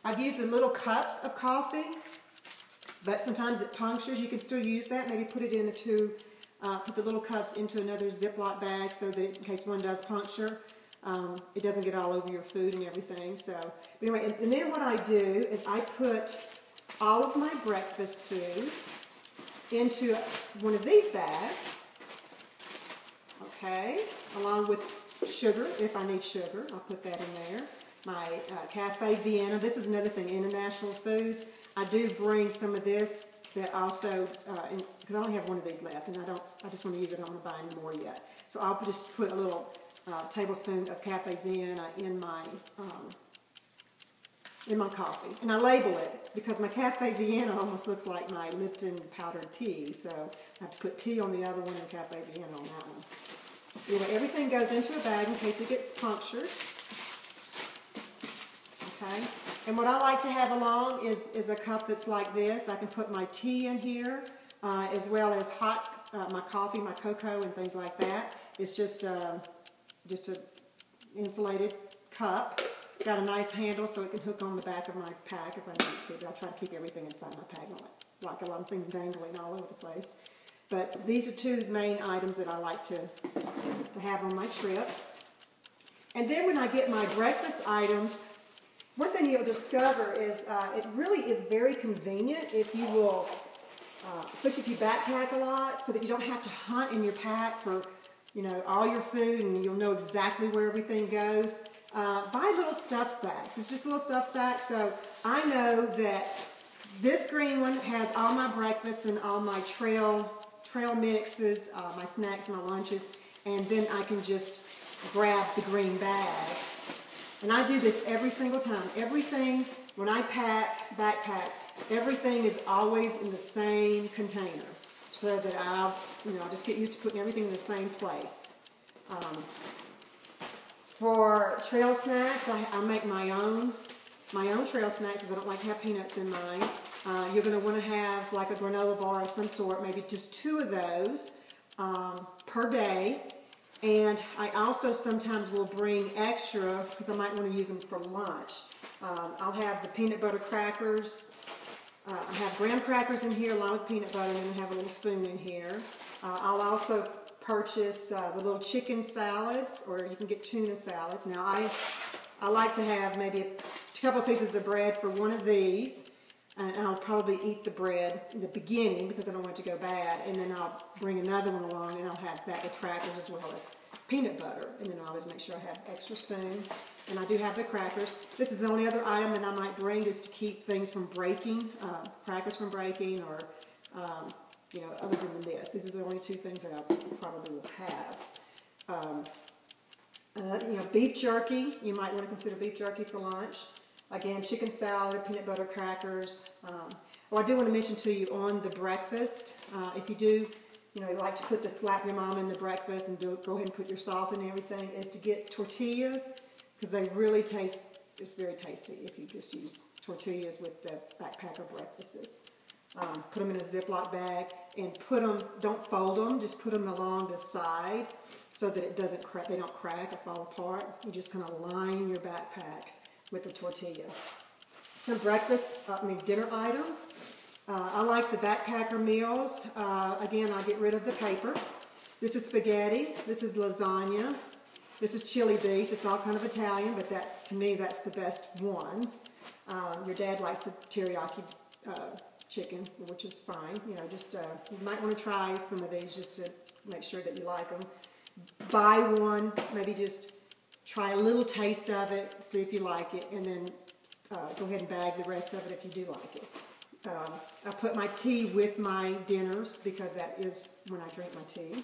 I've used the little cups of coffee, but sometimes it punctures. You can still use that. Maybe put it into, put the little cups into another Ziploc bag so that in case one does puncture, it doesn't get all over your food and everything. So, but anyway, and then what I do is I put all of my breakfast foods into one of these bags, okay, along with sugar, if I need sugar, I'll put that in there. My Cafe Vienna, this is another thing, international foods. I do bring some of this that also, because I only have one of these left, and I just want to use it, I don't want to buy any more yet. So I'll just put a little tablespoon of Cafe Vienna in my coffee. And I label it, because my Cafe Vienna almost looks like my Lipton powdered tea, so I have to put tea on the other one and Cafe Vienna on that one. Anyway, everything goes into a bag in case it gets punctured. Okay, and what I like to have along is a cup that's like this. I can put my tea in here, as well as hot, my coffee, my cocoa, and things like that. It's just a insulated cup. It's got a nice handle so it can hook on the back of my pack if I need to, but I'll try to keep everything inside my pack. I don't like a lot of things dangling all over the place. But these are two main items that I like to have on my trip. And then when I get my breakfast items, one thing you'll discover is it really is very convenient if you will, especially if you backpack a lot, so that you don't have to hunt in your pack for, you know, all your food, and you'll know exactly where everything goes. Buy little stuff sacks. It's just little stuff sacks. So I know that this green one has all my breakfast and all my trail mixes, my snacks, my lunches, and then I can just grab the green bag. And I do this every single time. Everything, when I backpack, everything is always in the same container, so that I just get used to putting everything in the same place. For trail snacks, I make my own trail snacks because I don't like to have peanuts in mine. You're going to want to have like a granola bar of some sort, maybe just 2 of those per day. And I also sometimes will bring extra because I might want to use them for lunch. I'll have the peanut butter crackers. I have graham crackers in here along with peanut butter, and then I have a little spoon in here. I'll also purchase the little chicken salads, or you can get tuna salads. Now I like to have maybe a couple of pieces of bread for one of these, and I'll probably eat the bread in the beginning because I don't want it to go bad, and then I'll bring another one along and I'll have that with crackers as well as peanut butter, and then I always make sure I have extra spoon. And I do have the crackers. This is the only other item that I might bring just to keep things from breaking, crackers from breaking, or other than this. These are the only 2 things that I probably will have. Beef jerky. You might want to consider beef jerky for lunch. Again, chicken salad, peanut butter crackers. I do want to mention to you on the breakfast, if you do, like to put the slap your mom in the breakfast and go ahead and put your salt and everything, is to get tortillas, because they really taste, it's very tasty if you just use tortillas with the backpacker breakfasts. Put them in a Ziploc bag and put them, don't fold them, just put them along the side so that it doesn't crack, they don't crack or fall apart. You just kind of line your backpack with the tortilla. Some dinner items. I like the backpacker meals. Again, I get rid of the paper. This is spaghetti. This is lasagna. This is chili beef. It's all kind of Italian, but to me, that's the best ones. Your dad likes the teriyaki chicken, which is fine. You might want to try some of these just to make sure that you like them. Buy one, maybe just try a little taste of it, see if you like it, and then go ahead and bag the rest of it if you do like it. I put my tea with my dinners because that is when I drink my tea.